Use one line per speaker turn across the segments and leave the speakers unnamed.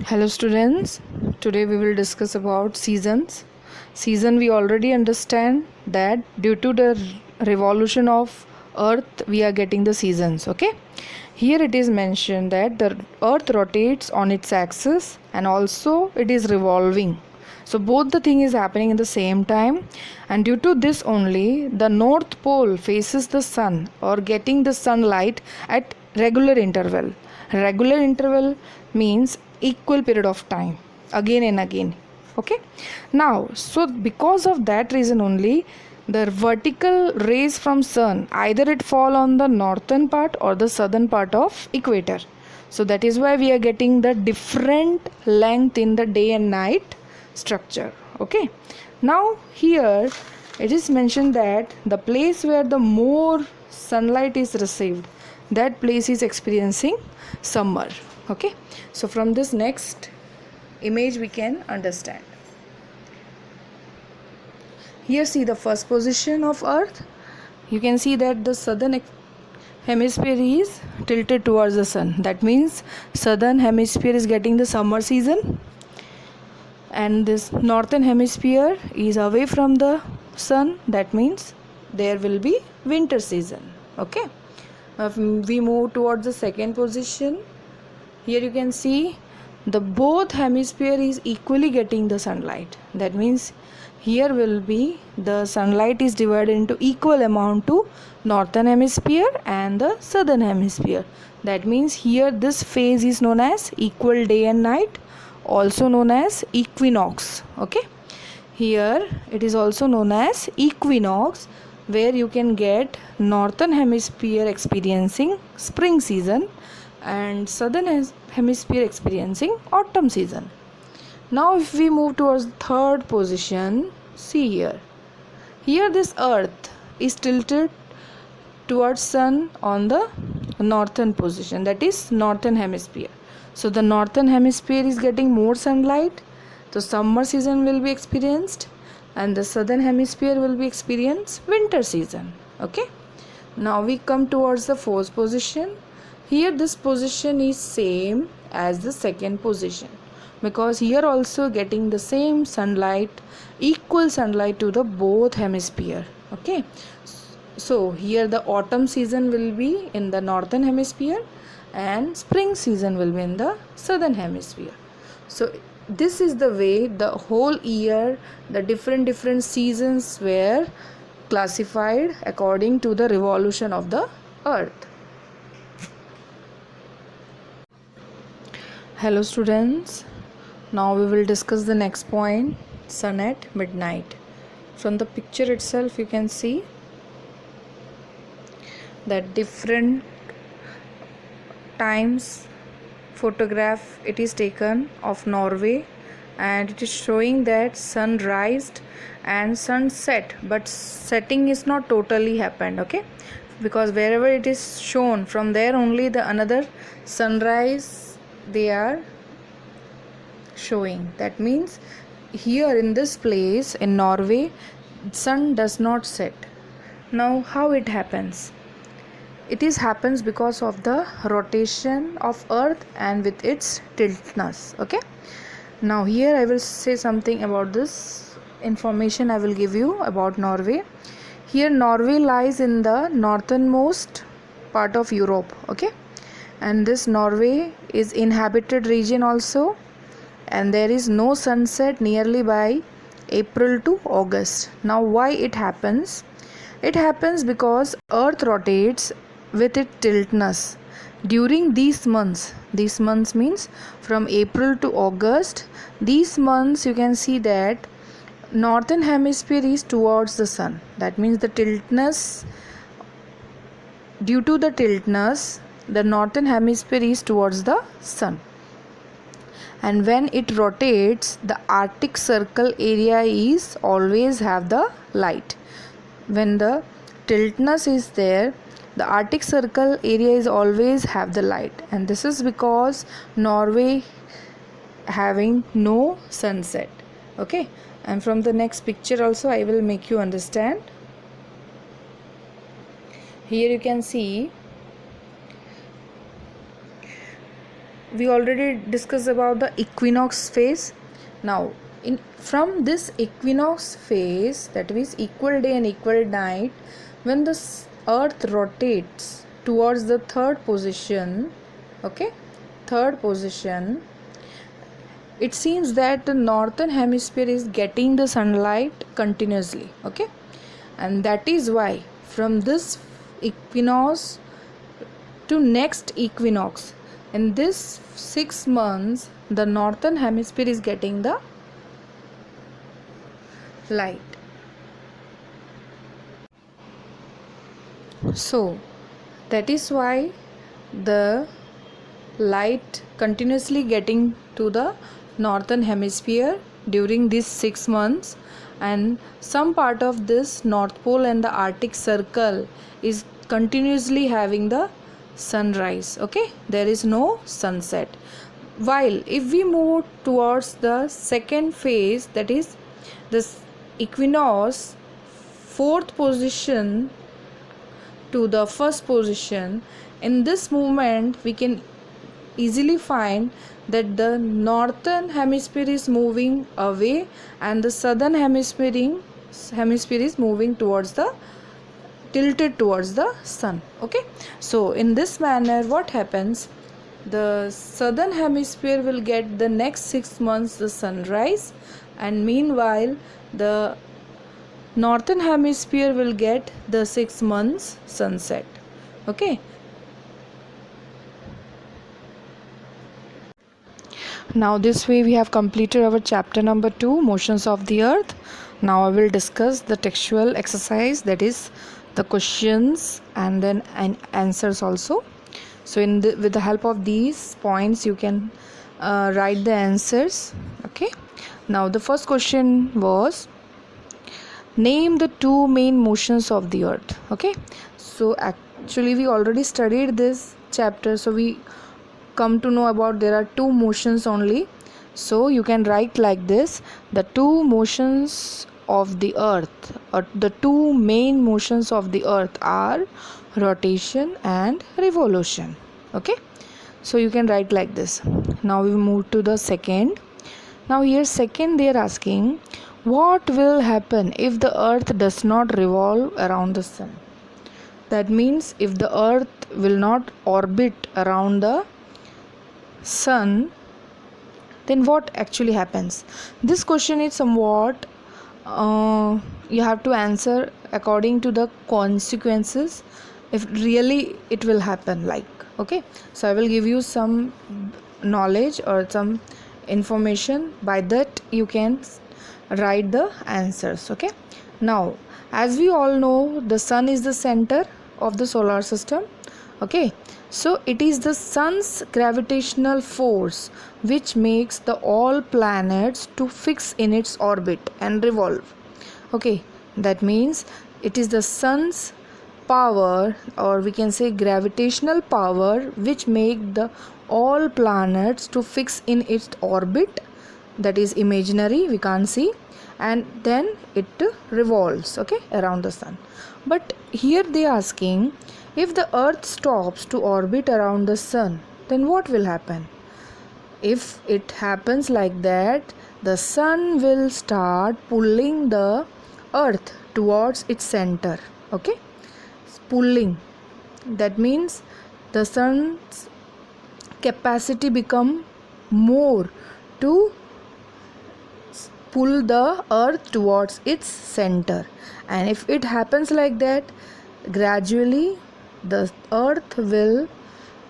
Hello students, today we will discuss about seasons. Season we already understand that due to the revolution of earth we are getting the seasons, okay? Here it is mentioned that the earth rotates on its axis and also it is revolving. So both the thing is happening in the same time, and due to this only the north pole faces the sun or getting the sunlight at regular interval. Regular interval means equal period of time, again and again. Okay, now so because of that reason only the vertical rays from sun either it fall on the northern part or the southern part of equator. So that is why we are getting the different length in the day and night structure. Okay, now here it is mentioned that the place where the more sunlight is received, that place is experiencing summer. Okay, so from this next image we can understand. Here see the first position of earth. You can see that the southern hemisphere is tilted towards the sun. That means southern hemisphere is getting the summer season and this northern hemisphere is away from the sun. That means there will be winter season. Okay, we move towards the second position. Here you can see the both hemisphere is equally getting the sunlight. That means here will be the sunlight is divided into equal amount to northern hemisphere and the southern hemisphere. That means here this phase is known as equal day and night, also known as equinox. Okay, here it is also known as equinox, where you can get northern hemisphere experiencing spring season and southern hemisphere experiencing autumn season. Now if we move towards third position, see here this earth is tilted towards sun on the northern position, that is northern hemisphere. So the northern hemisphere is getting more sunlight, so summer season will be experienced and the southern hemisphere will be experienced winter season. Okay, now we come towards the fourth position. Here this position is same as the second position because here also getting the same sunlight, equal sunlight to the both hemisphere. Okay, so here the autumn season will be in the northern hemisphere and spring season will be in the southern hemisphere. So this is the way the whole year the different seasons were classified according to the revolution of the earth. Hello students, now we will discuss the next point, sun at midnight. From the picture itself you can see that different times photograph it is taken of Norway and it is showing that sun rised and sunset, but setting is not totally happened. Okay, because wherever it is shown from there only the another sunrise they are showing. That means here in this place in Norway sun does not set. Now how it happens? It is happens because of the rotation of earth and with its tiltness. Okay, now here I will say something about this information I will give you about Norway. Here Norway lies in the northernmost part of Europe. Okay, and this Norway is inhabited region also, and there is no sunset nearly by April to August. Now why it happens? It happens because earth rotates with its tiltness during these months. These months means from April to August. These months you can see that northern hemisphere is towards the sun. That means the tiltness, due to the tiltness the northern hemisphere is towards the sun, and when it rotates the Arctic Circle area is always have the light. When the tiltness is there, the Arctic Circle area is always have the light, and this is because Norway having no sunset. Okay, and from the next picture also I will make you understand. Here you can see we already discussed about the equinox phase. Now from this equinox phase, that means equal day and equal night, when the earth rotates towards the third position, okay, third position, it seems that the northern hemisphere is getting the sunlight continuously, okay, and that is why from this equinox to next equinox, in this 6 months, the northern hemisphere is getting the light. So that is why the light continuously getting to the northern hemisphere during these 6 months, and some part of this north pole and the arctic circle is continuously having the sunrise, okay, there is no sunset. While if we move towards the second phase, that is this equinox fourth position to the first position, in this movement we can easily find that the northern hemisphere is moving away and the southern hemisphere is moving towards the tilted towards the sun, okay. So in this manner what happens, the southern hemisphere will get the next 6 months the sunrise, and meanwhile the northern hemisphere will get the 6 months sunset, okay. Now this way we have completed our chapter number 2, motions of the earth. Now I will discuss the textual exercise, that is the questions and then answers also. So with the help of these points you can write the answers, okay. Now the first question was, name the 2 main motions of the earth, okay. So actually we already studied this chapter, so we come to know about there are 2 motions only. So you can write like this, the 2 motions of the earth, or the 2 main motions of the earth are rotation and revolution, okay. So you can write like this. Now we move to the second. Now here second they are asking, what will happen if the earth does not revolve around the sun? That means if the earth will not orbit around the sun, then what actually happens? This question is somewhat you have to answer according to the consequences, if really it will happen, like, okay. So I will give you some knowledge or some information, by that you can write the answers, okay. Now as we all know, the sun is the center of the solar system, okay. So it is the sun's gravitational force which makes the all planets to fix in its orbit and revolve, okay. That means it is the sun's power, or we can say gravitational power, which make the all planets to fix in its orbit, that is imaginary, we can't see, and then it revolves, okay, around the sun. But here they are asking, if the earth stops to orbit around the sun, then what will happen? If it happens like that, the sun will start pulling the earth towards its center, okay. Pulling, that means the sun's capacity become more to pull the earth towards its center, and if it happens like that, gradually the earth will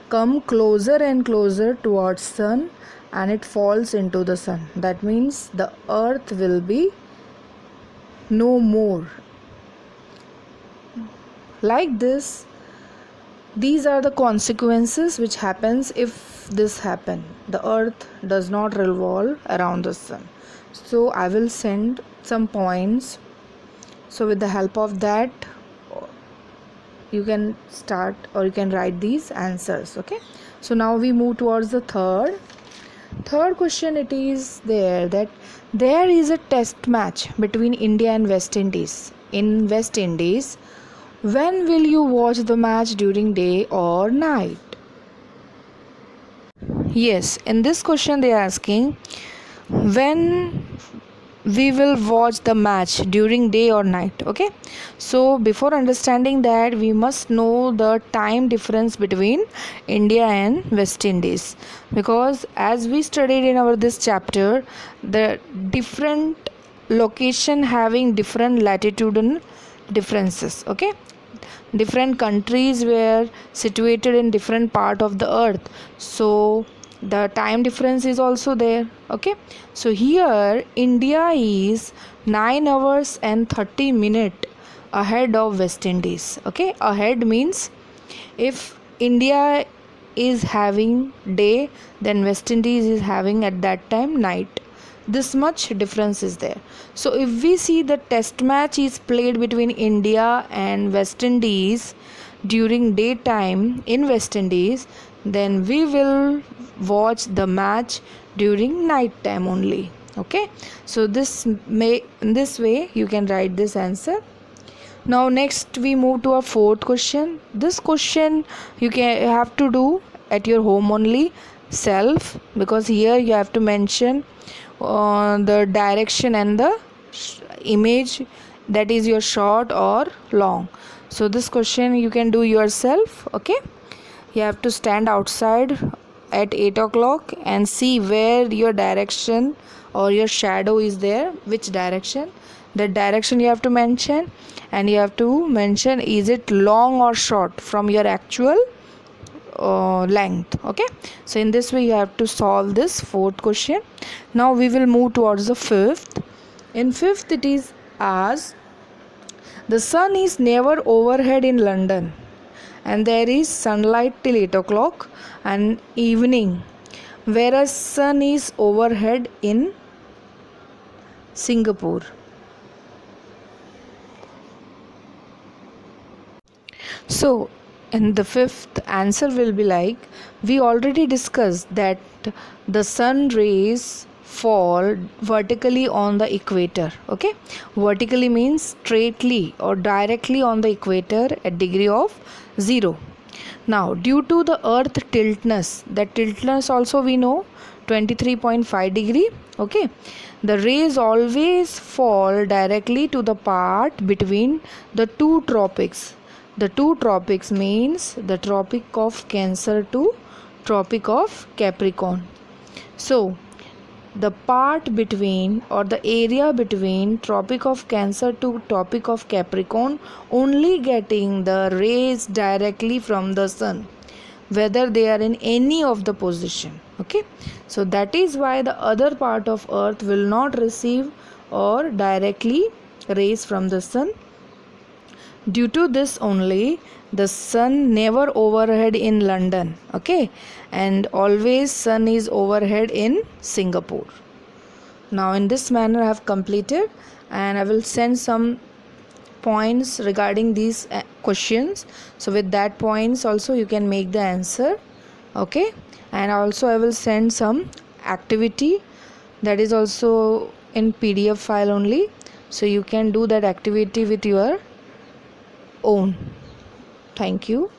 come closer and closer towards sun and it falls into the sun. That means the earth will be no more. Like this, these are the consequences which happens if this happen, the earth does not revolve around the sun. So I will send some points, so with the help of that you can start, or you can write these answers, okay. So now we move towards the third question. It is there that there is a test match between India and West Indies in West Indies. When will you watch the match, during day or night? Yes, in this question they are asking when we will watch the match, during day or night. Okay, so before understanding that, we must know the time difference between India and West Indies, because as we studied in our this chapter, the different location having different latitudinal differences. Okay, different countries were situated in different part of the earth, so the time difference is also there. Okay, so here India is 9 hours and 30 minutes ahead of West Indies. Okay, ahead means if India is having day, then West Indies is having at that time night. This much difference is there. So if we see the test match is played between India and West Indies during daytime in West Indies, then we will watch the match during night time only. Okay, so in this way you can write this answer. Now next we move to our fourth question. This question you have to do at your home only, self, because here you have to mention the direction and the image, that is your short or long. So this question you can do yourself. Okay, you have to stand outside at 8 o'clock and see where your direction or your shadow is there, which direction. That direction you have to mention, and you have to mention is it long or short from your actual length. Okay, so in this way you have to solve this fourth question. Now we will move towards the fifth. In fifth it is as the sun is never overhead in London and there is sunlight till 8 o'clock and evening, whereas sun is overhead in Singapore. So and the fifth answer will be like, we already discussed that the sun rays fall vertically on the equator. Okay, vertically means straightly or directly on the equator at degree of 0. Now due to the earth tiltness, that tiltness also we know 23.5 degree. Okay, the rays always fall directly to the part between the two tropics. The two tropics means the Tropic of Cancer to Tropic of Capricorn. So the part between or the area between Tropic of Cancer to Tropic of Capricorn only getting the rays directly from the sun, whether they are in any of the position. Okay, so that is why the other part of earth will not receive or directly rays from the sun. Due to this only the sun never overhead in London. Okay, and always sun is overhead in Singapore. Now in this manner I have completed, and I will send some points regarding these questions. So with that points also you can make the answer. Okay, and also I will send some activity that is also in PDF file only, so you can do that activity with your own. Thank you.